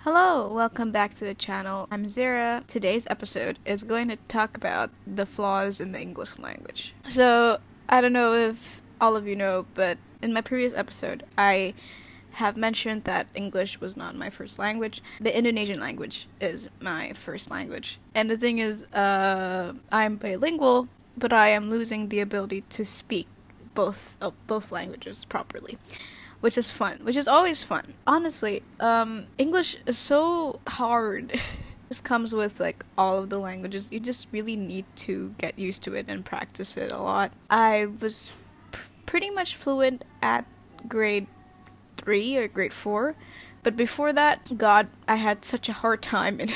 Hello, welcome back to the channel. I'm Zara. Today's episode is going to talk about the flaws in the English language. So, I don't know if all of you know, but in my previous episode, I have mentioned that English was not my first language. The Indonesian language is my first language. And the thing is, I'm bilingual, but I am losing the ability to speak both languages properly. Which is fun, which is always fun. Honestly, English is so hard. This comes with like all of the languages. You just really need to get used to it and practice it a lot. I was pretty much fluent at grade 3 or grade 4. But before that, God, I had such a hard time in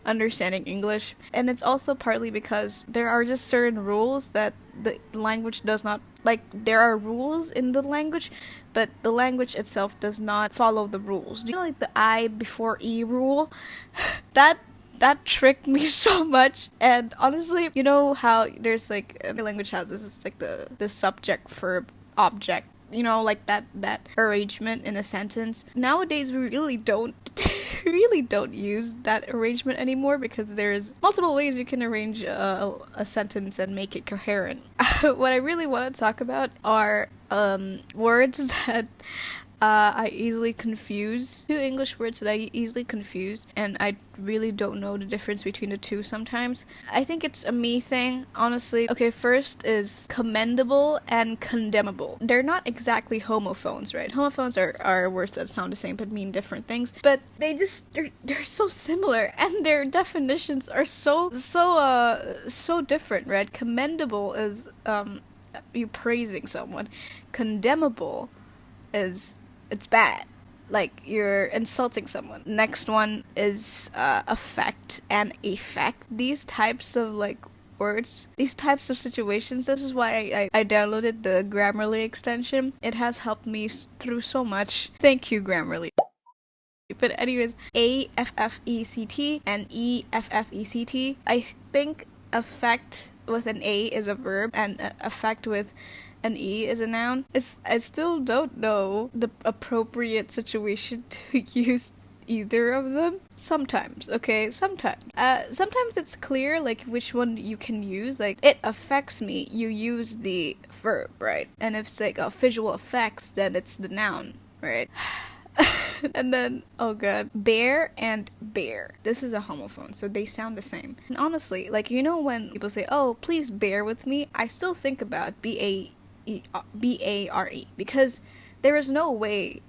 understanding English. And it's also partly because there are just certain rules that the language does not, like, there are rules in the language, but the language itself does not follow the rules. Do you know, like, the I before E rule? That tricked me so much. And honestly, you know how there's, like, every language has this, it's like the subject, verb, object. You know, like that arrangement in a sentence. Nowadays, we really don't use that arrangement anymore because there's multiple ways you can arrange a sentence and make it coherent. What I really want to talk about are words that I easily confuse. Two English words that I easily confuse, and I really don't know the difference between the two sometimes. I think it's a me thing, honestly. Okay, first is commendable and condemnable. They're not exactly homophones, right? Homophones are words that sound the same but mean different things, but they're so similar, and their definitions are so different, right? Commendable is you praising someone. Condemnable is it's bad, like you're insulting someone. Next one is affect and effect. These types of like words, these types of situations, this is why I downloaded the Grammarly extension. It has helped me through so much. Thank you, Grammarly. But anyways, affect and effect. I think affect with an A is a verb and affect with an E is a noun. I still don't know the appropriate situation to use either of them. Sometimes, okay? Sometimes. Sometimes it's clear, like, which one you can use. Like, it affects me, you use the verb, right? And if it's, like, visual effects, then it's the noun, right? And then, oh god, bear and bear. This is a homophone, so they sound the same. And honestly, like, you know when people say, oh, please bear with me, I still think about B-A-R-E, because there is no way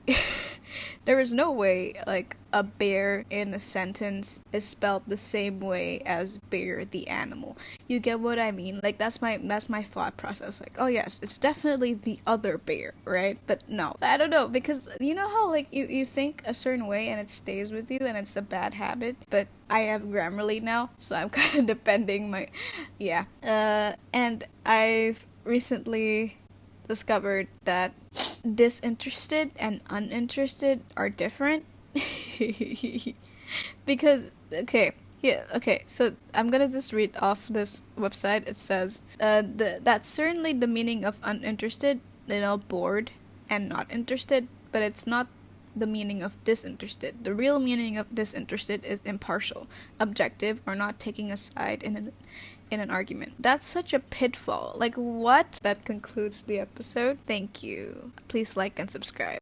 like a bear in a sentence is spelled the same way as bear the animal. You get what I mean? Like that's my thought process. Like, oh yes, it's definitely the other bear, right? But no, I don't know, because you know how like you think a certain way and it stays with you and it's a bad habit. But I have Grammarly now, so I'm kind of depending my and I've recently discovered that disinterested and uninterested are different. Because so I'm gonna just read off this website. It says that's certainly the meaning of uninterested, bored and not interested, but it's not the meaning of disinterested. The real meaning of disinterested is impartial, objective, or not taking a side in an argument. That's such a pitfall. Like, what? That concludes the episode. Thank you. Please like and subscribe.